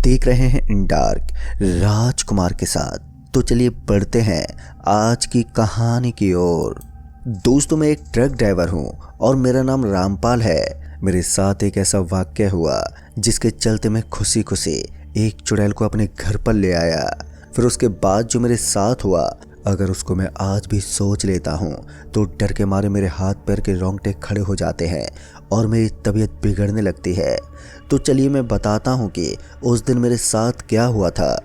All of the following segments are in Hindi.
देख रहे हैं इन डार्क राजकुमार के साथ। तो चलिए बढ़ते हैं आज की कहानी की ओर। दोस्तों, मैं एक ट्रक ड्राइवर हूँ और मेरा नाम रामपाल है। मेरे साथ एक ऐसा वाक्य हुआ जिसके चलते मैं खुशी खुशी एक चुड़ैल को अपने घर पर ले आया। फिर उसके बाद जो मेरे साथ हुआ, अगर उसको मैं आज भी सोच लेता हूँ तो डर के मारे मेरे हाथ पैर के रोंगटे खड़े हो जाते हैं और मेरी तबीयत बिगड़ने लगती है। तो चलिए मैं बताता हूँ कि उस दिन मेरे साथ क्या हुआ था।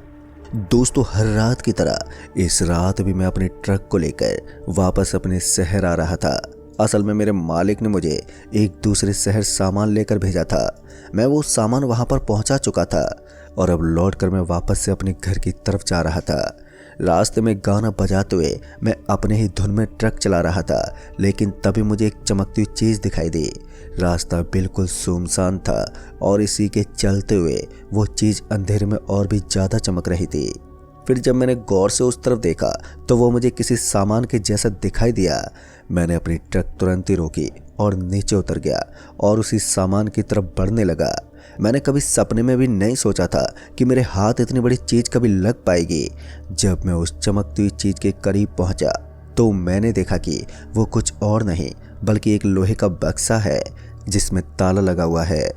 दोस्तों, हर रात की तरह इस रात भी मैं अपने ट्रक को लेकर वापस अपने शहर आ रहा था। असल में मेरे मालिक ने मुझे एक दूसरे शहर सामान लेकर भेजा था। मैं वो सामान वहाँ पर पहुँचा चुका था और अब लौटकर मैं वापस से अपने घर की तरफ जा रहा था। रास्ते में गाना बजाते हुए मैं अपने ही धुन में ट्रक चला रहा था, लेकिन तभी मुझे एक चमकती हुई चीज़ दिखाई दी। रास्ता बिल्कुल सुनसान था और इसी के चलते हुए वो चीज़ अंधेरे में और भी ज़्यादा चमक रही थी। फिर जब मैंने गौर से उस तरफ देखा तो वो मुझे किसी सामान के जैसा दिखाई दिया। मैंने अपनी ट्रक तुरंत ही रोकी और नीचे उतर गया और उसी सामान की तरफ बढ़ने लगा। मैंने कभी सपने में भी नहीं सोचा था कि मेरे हाथ इतनी बड़ी चीज़ कभी लग पाएगी। जब मैं उस चमकती हुई चीज़ के करीब पहुंचा तो मैंने देखा कि वो कुछ और नहीं बल्कि एक लोहे का बक्सा है जिसमें ताला लगा हुआ है।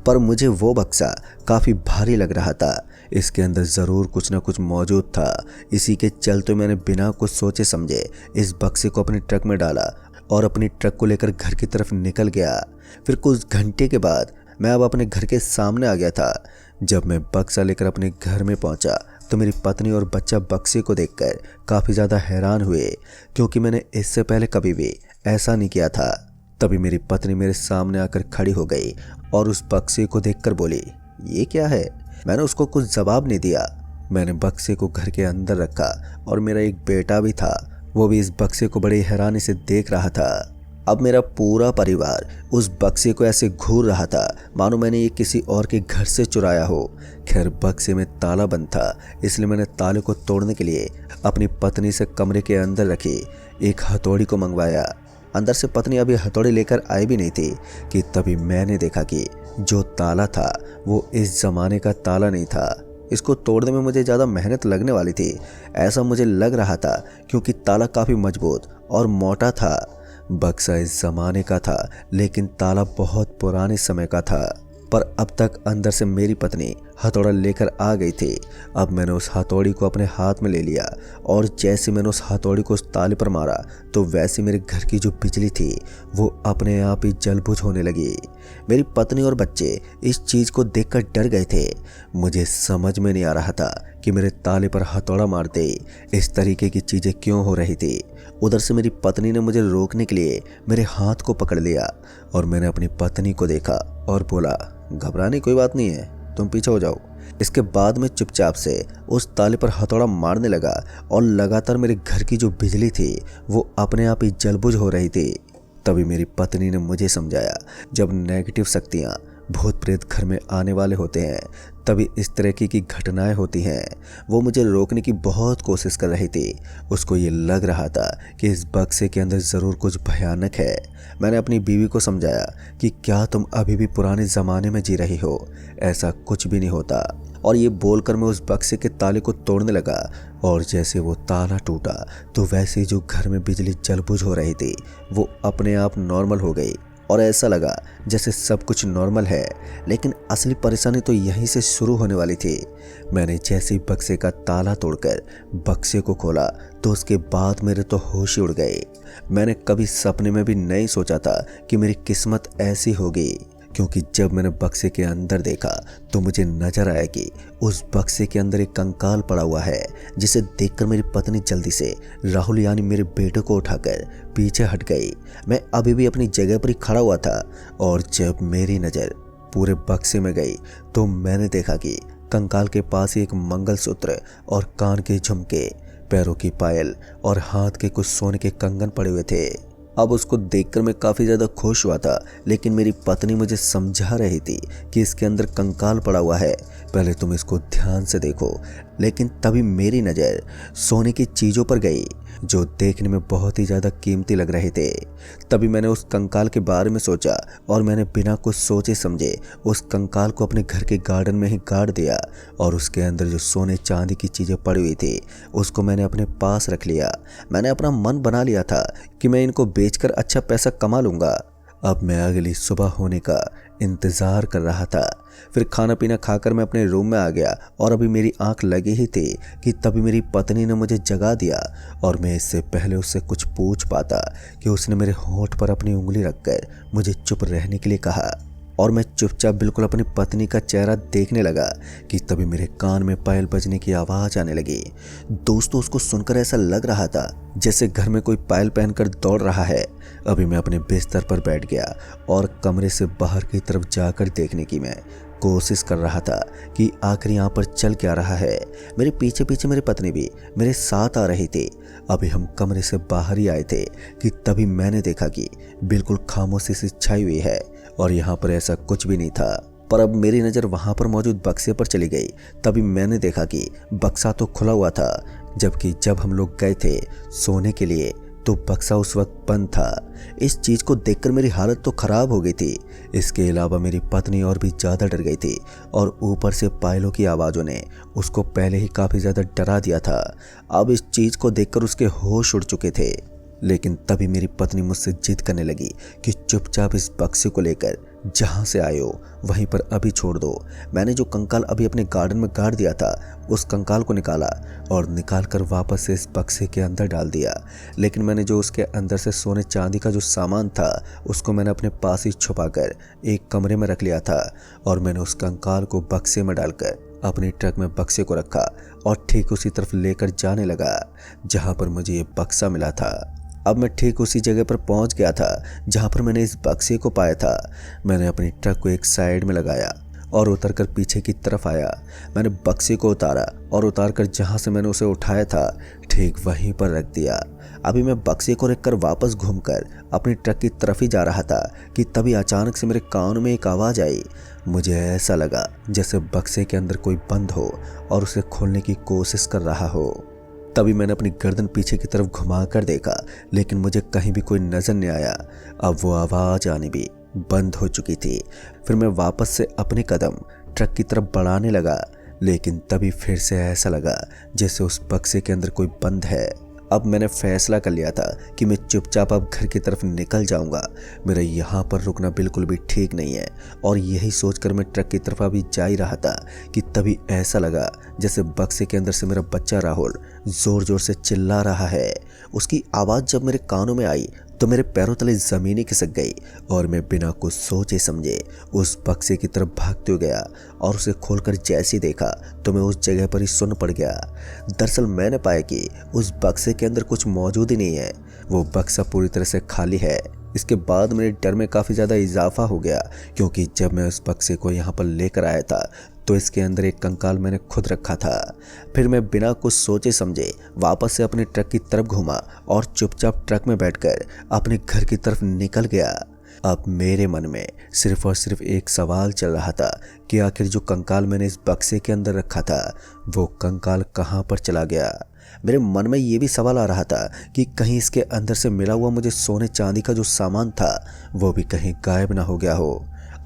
पर मुझे वो बक्सा काफ़ी भारी लग रहा था। इसके अंदर ज़रूर कुछ ना कुछ मौजूद था। इसी के चलते मैंने बिना कुछ सोचे समझे इस बक्से को अपनी ट्रक में डाला और अपनी ट्रक को लेकर घर की तरफ निकल गया। फिर कुछ घंटे के बाद मैं अब अपने घर के सामने आ गया था। जब मैं बक्सा लेकर अपने घर में पहुंचा तो मेरी पत्नी और बच्चा बक्से को देखकर काफ़ी ज़्यादा हैरान हुए, क्योंकि मैंने इससे पहले कभी भी ऐसा नहीं किया था। तभी मेरी पत्नी मेरे सामने आकर खड़ी हो गई और उस बक्से को देखकर बोली, ये क्या है? मैंने उसको कुछ जवाब नहीं दिया। मैंने बक्से को घर के अंदर रखा और मेरा एक बेटा भी था, वो भी इस बक्से को बड़ी हैरानी से देख रहा था। अब मेरा पूरा परिवार उस बक्से को ऐसे घूर रहा था मानो मैंने ये किसी और के घर से चुराया हो। खैर, बक्से में ताला बंद था, इसलिए मैंने ताले को तोड़ने के लिए अपनी पत्नी से कमरे के अंदर रखी एक हथौड़ी को मंगवाया। अंदर से पत्नी अभी हथौड़ी लेकर आई भी नहीं थी कि तभी मैंने देखा कि जो ताला था वो इस ज़माने का ताला नहीं था। इसको तोड़ने में मुझे ज़्यादा मेहनत लगने वाली थी, ऐसा मुझे लग रहा था, क्योंकि ताला काफ़ी मजबूत और मोटा था। बक्सा इस ज़माने का था लेकिन ताला बहुत पुराने समय का था। पर अब तक अंदर से मेरी पत्नी हथौड़ा लेकर आ गई थी। अब मैंने उस हथौड़ी को अपने हाथ में ले लिया और जैसे मैंने उस हथौड़ी को उस ताले पर मारा तो वैसे मेरे घर की जो बिजली थी वो अपने आप ही जल बुझ होने लगी। मेरी पत्नी और बच्चे इस चीज़ को देखकर डर गए थे। मुझे समझ में नहीं आ रहा था कि मेरे ताले पर हथौड़ा मारते इस तरीके की चीज़ें क्यों हो रही थी। उधर से मेरी पत्नी ने मुझे रोकने के लिए मेरे हाथ को पकड़ लिया और मैंने अपनी पत्नी को देखा और बोला, घबराने कोई बात नहीं है, तुम पीछे हो जाओ। इसके बाद मैं चुपचाप से उस ताले पर हथौड़ा मारने लगा और लगातार मेरे घर की जो बिजली थी वो अपने आप ही जलबुझ हो रही थी। तभी मेरी पत्नी ने मुझे समझाया, जब नेगेटिव शक्तियाँ भूत प्रेत घर में आने वाले होते हैं तभी इस तरह की घटनाएं होती हैं। वो मुझे रोकने की बहुत कोशिश कर रही थी। उसको ये लग रहा था कि इस बक्से के अंदर ज़रूर कुछ भयानक है। मैंने अपनी बीवी को समझाया कि क्या तुम अभी भी पुराने ज़माने में जी रही हो, ऐसा कुछ भी नहीं होता। और ये बोलकर मैं उस बक्से के ताले को तोड़ने लगा और जैसे वो ताला टूटा तो वैसे ही जो घर में बिजली जलबुझ हो रही थी वो अपने आप नॉर्मल हो गई और ऐसा लगा जैसे सब कुछ नॉर्मल है। लेकिन असली परेशानी तो यहीं से शुरू होने वाली थी। मैंने जैसे ही बक्से का ताला तोड़कर बक्से को खोला तो उसके बाद मेरे तो होश ही उड़ गए। मैंने कभी सपने में भी नहीं सोचा था कि मेरी किस्मत ऐसी होगी, क्योंकि जब मैंने बक्से के अंदर देखा तो मुझे नजर आया कि उस बक्से के अंदर एक कंकाल पड़ा हुआ है, जिसे देखकर मेरी पत्नी जल्दी से राहुल यानी मेरे बेटे को उठाकर पीछे हट गई। मैं अभी भी अपनी जगह पर ही खड़ा हुआ था और जब मेरी नज़र पूरे बक्से में गई तो मैंने देखा कि कंकाल के पास ही एक मंगलसूत्र और कान के झुमके, पैरों की पायल और हाथ के कुछ सोने के कंगन पड़े हुए थे। अब उसको देखकर मैं काफ़ी ज़्यादा खुश हुआ था, लेकिन मेरी पत्नी मुझे समझा रही थी कि इसके अंदर कंकाल पड़ा हुआ है, पहले तुम इसको ध्यान से देखो। लेकिन तभी मेरी नज़र सोने की चीज़ों पर गई जो देखने में बहुत ही ज़्यादा कीमती लग रहे थे। तभी मैंने उस कंकाल के बारे में सोचा और मैंने बिना कुछ सोचे समझे उस कंकाल को अपने घर के गार्डन में ही गाड़ दिया और उसके अंदर जो सोने चांदी की चीज़ें पड़ी हुई थी उसको मैंने अपने पास रख लिया। मैंने अपना मन बना लिया था कि मैं इनको बेचकर अच्छा पैसा कमा लूँगा। अब मैं अगली सुबह होने का इंतज़ार कर रहा था। फिर खाना पीना खाकर मैं अपने रूम में आ गया और अभी मेरी आंख लगी ही थी कि तभी मेरी पत्नी ने मुझे जगा दिया और मैं इससे पहले उससे कुछ पूछ पाता कि उसने मेरे होंठ पर अपनी उंगली रखकर मुझे चुप रहने के लिए कहा और मैं चुपचाप बिल्कुल अपनी पत्नी का चेहरा देखने लगा कि तभी मेरे कान में पायल बजने की आवाज़ आने लगी। दोस्तों, उसको सुनकर ऐसा लग रहा था जैसे घर में कोई पायल पहनकर दौड़ रहा है। अभी मैं अपने बिस्तर पर बैठ गया और कमरे से बाहर की तरफ जाकर देखने की मैं कोशिश कर रहा था कि आखिर यहाँ पर चल क्या रहा है। मेरे पीछे पीछे मेरी पत्नी भी मेरे साथ आ रही थी। अभी हम कमरे से बाहर ही आए थे कि तभी मैंने देखा कि बिल्कुल खामोशी सी छाई हुई है और यहाँ पर ऐसा कुछ भी नहीं था। पर अब मेरी नज़र वहाँ पर मौजूद बक्से पर चली गई। तभी मैंने देखा कि बक्सा तो खुला हुआ था, जबकि जब हम लोग गए थे सोने के लिए तो बक्सा उस वक्त बंद था। इस चीज़ को देखकर मेरी हालत तो ख़राब हो गई थी। इसके अलावा मेरी पत्नी और भी ज़्यादा डर गई थी और ऊपर से पायलों की आवाज़ों ने उसको पहले ही काफ़ी ज़्यादा डरा दिया था। अब इस चीज़ को देखकर उसके होश उड़ चुके थे। लेकिन तभी मेरी पत्नी मुझसे जिद करने लगी कि चुपचाप इस बक्से को लेकर जहाँ से आए हो वहीं पर अभी छोड़ दो। मैंने जो कंकाल अभी अपने गार्डन में गाड़ दिया था उस कंकाल को निकाला और निकाल कर वापस से इस बक्से के अंदर डाल दिया। लेकिन मैंने जो उसके अंदर से सोने चांदी का जो सामान था उसको मैंने अपने पास ही छुपाकर एक कमरे में रख लिया था और मैंने उस कंकाल को बक्से में डालकर अपनी ट्रक में बक्से को रखा और ठीक उसी तरफ लेकर जाने लगा जहाँ पर मुझे ये बक्सा मिला था। अब मैं ठीक उसी जगह पर पहुंच गया था जहां पर मैंने इस बक्से को पाया था। मैंने अपनी ट्रक को एक साइड में लगाया और उतरकर पीछे की तरफ आया। मैंने बक्से को उतारा और उतारकर जहां से मैंने उसे उठाया था ठीक वहीं पर रख दिया। अभी मैं बक्से को रखकर वापस घूमकर अपनी ट्रक की तरफ ही जा रहा था कि तभी अचानक से मेरे कान में एक आवाज़ आई। मुझे ऐसा लगा जैसे बक्से के अंदर कोई बंद हो और उसे खोलने की कोशिश कर रहा हो। तभी मैंने अपनी गर्दन पीछे की तरफ घुमाकर देखा, लेकिन मुझे कहीं भी कोई नजर नहीं आया। अब वो आवाज़ आनी भी बंद हो चुकी थी। फिर मैं वापस से अपने कदम ट्रक की तरफ बढ़ाने लगा, लेकिन तभी फिर से ऐसा लगा जैसे उस बक्से के अंदर कोई बंद है। अब मैंने फैसला कर लिया था कि मैं चुपचाप अब घर की तरफ निकल जाऊंगा। मेरा यहाँ पर रुकना बिल्कुल भी ठीक नहीं है। और यही सोचकर मैं ट्रक की तरफ अभी जा ही रहा था कि तभी ऐसा लगा जैसे बक्से के अंदर से मेरा बच्चा राहुल ज़ोर ज़ोर से चिल्ला रहा है। उसकी आवाज़ जब मेरे कानों में आई तो मेरे पैरों तले ज़मीन ही खिसक गई और मैं बिना कुछ सोचे समझे उस बक्से की तरफ भागते हुए गया और उसे खोलकर जैसे ही देखा तो मैं उस जगह पर ही सुन्न पड़ गया। दरअसल मैंने पाया कि उस बक्से के अंदर कुछ मौजूद ही नहीं है। वो बक्सा पूरी तरह से खाली है। इसके बाद मेरे डर में काफ़ी ज़्यादा इजाफा हो गया, क्योंकि जब मैं उस बक्से को यहाँ पर लेकर आया था तो इसके अंदर एक कंकाल मैंने खुद रखा था। फिर मैं बिना कुछ सोचे समझे वापस से अपने ट्रक की तरफ घूमा और चुपचाप ट्रक में बैठकर अपने घर की तरफ निकल गया। अब मेरे मन में सिर्फ और सिर्फ एक सवाल चल रहा था कि आखिर जो कंकाल मैंने इस बक्से के अंदर रखा था वो कंकाल कहाँ पर चला गया। मेरे मन में ये भी सवाल आ रहा था कि कहीं इसके अंदर से मिला हुआ मुझे सोने चांदी का जो सामान था वो भी कहीं गायब ना हो गया हो।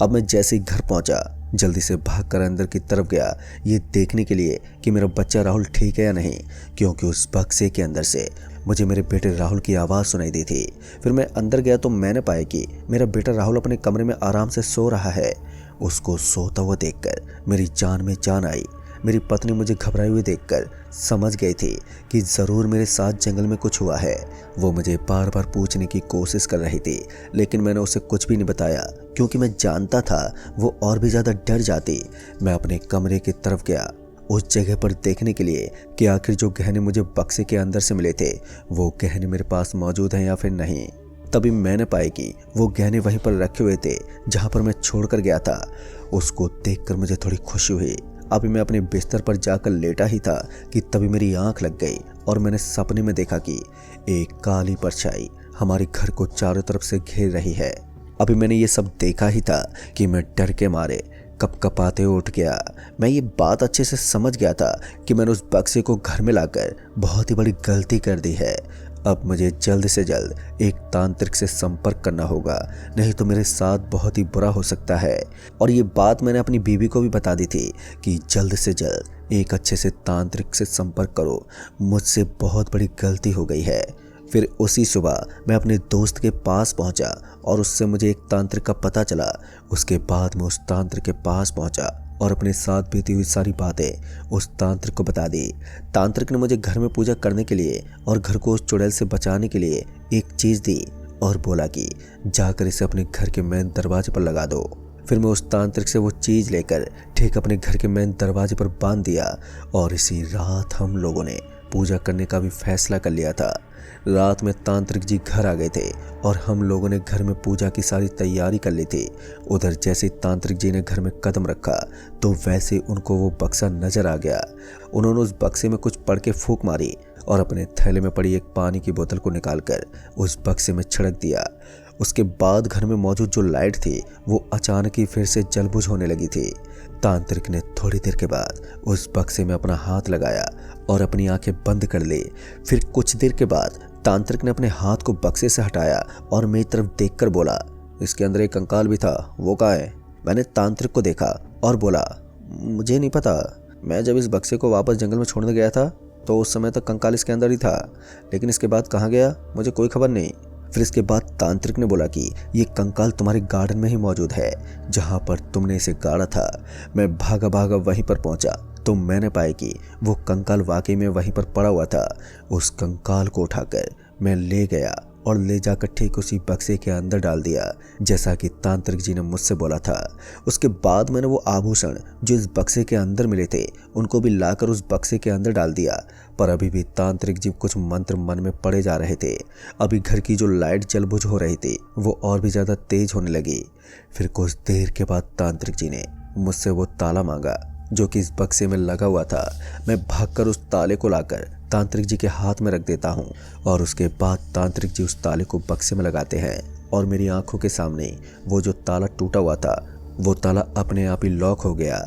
अब मैं जैसे ही घर पहुंचा जल्दी से भागकर अंदर की तरफ गया, ये देखने के लिए कि मेरा बच्चा राहुल ठीक है या नहीं, क्योंकि उस बक्से के अंदर से मुझे मेरे बेटे राहुल की आवाज़ सुनाई दी थी। फिर मैं अंदर गया तो मैंने पाया कि मेरा बेटा राहुल अपने कमरे में आराम से सो रहा है। उसको सोता हुआ देखकर मेरी जान में जान आई। मेरी पत्नी मुझे घबराई हुई देखकर समझ गई थी कि ज़रूर मेरे साथ जंगल में कुछ हुआ है। वो मुझे बार बार पूछने की कोशिश कर रही थी, लेकिन मैंने उसे कुछ भी नहीं बताया, क्योंकि मैं जानता था वो और भी ज़्यादा डर जाती। मैं अपने कमरे की तरफ गया उस जगह पर देखने के लिए कि आखिर जो गहने मुझे बक्से के अंदर से मिले थे वो गहने मेरे पास मौजूद हैं या फिर नहीं। तभी मैंने पाया कि वो गहने वहीं पर रखे हुए थे जहाँ पर मैं छोड़कर गया था। उसको देखकर मुझे थोड़ी खुशी हुई। अभी मैं अपने बिस्तर पर जाकर लेटा ही था कि तभी मेरी आंख लग गई और मैंने सपने में देखा कि एक काली परछाई हमारे घर को चारों तरफ से घेर रही है। अभी मैंने ये सब देखा ही था कि मैं डर के मारे कपकपाते उठ गया। मैं ये बात अच्छे से समझ गया था कि मैंने उस बक्से को घर में लाकर बहुत ही बड़ी गलती कर दी है। अब मुझे जल्द से जल्द एक तांत्रिक से संपर्क करना होगा, नहीं तो मेरे साथ बहुत ही बुरा हो सकता है। और ये बात मैंने अपनी बीवी को भी बता दी थी कि जल्द से जल्द एक अच्छे से तांत्रिक से संपर्क करो, मुझसे बहुत बड़ी गलती हो गई है। फिर उसी सुबह मैं अपने दोस्त के पास पहुंचा और उससे मुझे एक तांत्रिक का पता चला। उसके बाद मैं उस तांत्रिक के पास पहुंचा और अपने साथ बीती हुई सारी बातें उस तांत्रिक को बता दी। तांत्रिक ने मुझे घर में पूजा करने के लिए और घर को उस चुड़ैल से बचाने के लिए एक चीज़ दी और बोला कि जाकर इसे अपने घर के मेन दरवाजे पर लगा दो। फिर मैं उस तांत्रिक से वो चीज़ लेकर ठीक अपने घर के मेन दरवाजे पर बांध दिया और इसी रात हम लोगों ने पूजा करने का भी फैसला कर लिया था। रात में तांत्रिक जी घर आ गए थे और हम लोगों ने घर में पूजा की सारी तैयारी कर ली थी। उधर जैसे तांत्रिक जी ने घर में कदम रखा तो वैसे उनको वो बक्सा नजर आ गया। उन्होंने उस बक्से में कुछ पढ़ के फूंक मारी और अपने थैले में पड़ी एक पानी की बोतल को निकालकर उस बक्से में छिड़क दिया। उसके बाद घर में मौजूद जो लाइट थी वो अचानक ही फिर से जलबुझ होने लगी थी। तांत्रिक ने थोड़ी देर के बाद उस बक्से में अपना हाथ लगाया और अपनी आंखें बंद कर ली। फिर कुछ देर के बाद तांत्रिक ने अपने हाथ को बक्से से हटाया और मेरी तरफ देखकर बोला, इसके अंदर एक कंकाल भी था, वो कहाँ है? मैंने तांत्रिक को देखा और बोला, मुझे नहीं पता। मैं जब इस बक्से को वापस जंगल में छोड़ने गया था तो उस समय तक कंकाल इसके अंदर ही था, लेकिन इसके बाद कहाँ गया मुझे कोई खबर नहीं। फिर इसके बाद तांत्रिक ने बोला कि ये कंकाल तुम्हारे गार्डन में ही मौजूद है जहाँ पर तुमने इसे गाड़ा था। मैं भागा भागा वहीं पर पहुंचा तो मैंने पाया कि वो कंकाल वाकई में वहीं पर पड़ा हुआ था। उस कंकाल को उठाकर मैं ले गया और ले जाकर ठीक उसी बक्से के अंदर डाल दिया जैसा कि तांत्रिक जी ने मुझसे बोला था। उसके बाद मैंने वो आभूषण जो इस बक्से के अंदर मिले थे उनको भी लाकर उस बक्से के अंदर डाल दिया, पर अभी भी तांत्रिक जी कुछ मंत्र मन में पड़े जा रहे थे। अभी घर की जो लाइट जलबुझ हो रही थी वो और भी ज़्यादा तेज होने लगी। फिर कुछ देर के बाद तांत्रिक जी ने मुझसे वो ताला मांगा जो कि इस बक्से में लगा हुआ था। मैं भागकर उस ताले को लाकर तांत्रिक जी के हाथ में रख देता हूँ और उसके बाद तांत्रिक जी उस ताले को बक्से में लगाते हैं और मेरी आंखों के सामने वो जो ताला टूटा हुआ था वो ताला अपने आप ही लॉक हो गया।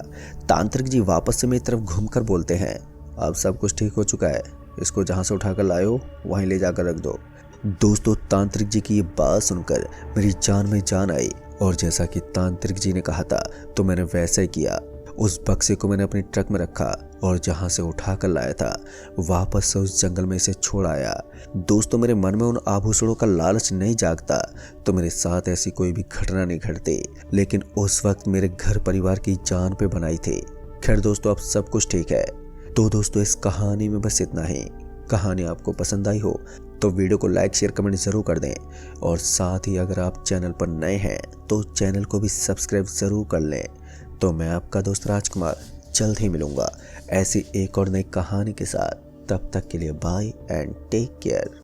तांत्रिक जी वापस से मेरी तरफ घूमकर बोलते हैं, अब सब कुछ ठीक हो चुका है, इसको जहाँ से उठाकर लाए हो वहीं ले जाकर रख दो। दोस्तों, तांत्रिक जी की ये बात सुनकर मेरी जान में जान आई और जैसा कि तांत्रिक जी ने कहा था तो मैंने वैसा ही किया। उस बक्से को मैंने अपनी ट्रक में रखा और जहाँ से उठा कर लाया था वापस से उस जंगल में इसे छोड़ आया। दोस्तों, मेरे मन में उन आभूषणों का लालच नहीं जागता तो मेरे साथ ऐसी कोई भी घटना नहीं घटती, लेकिन उस वक्त मेरे घर परिवार की जान पे बनाई थी। खैर दोस्तों, अब सब कुछ ठीक है। तो दोस्तों, इस कहानी में बस इतना ही। कहानी आपको पसंद आई हो तो वीडियो को लाइक शेयर कमेंट ज़रूर कर दें और साथ ही अगर आप चैनल पर नए हैं तो चैनल को भी सब्सक्राइब ज़रूर कर लें। तो मैं आपका दोस्त राजकुमार जल्द ही मिलूंगा ऐसी एक और नई कहानी के साथ। तब तक के लिए बाय एंड टेक केयर।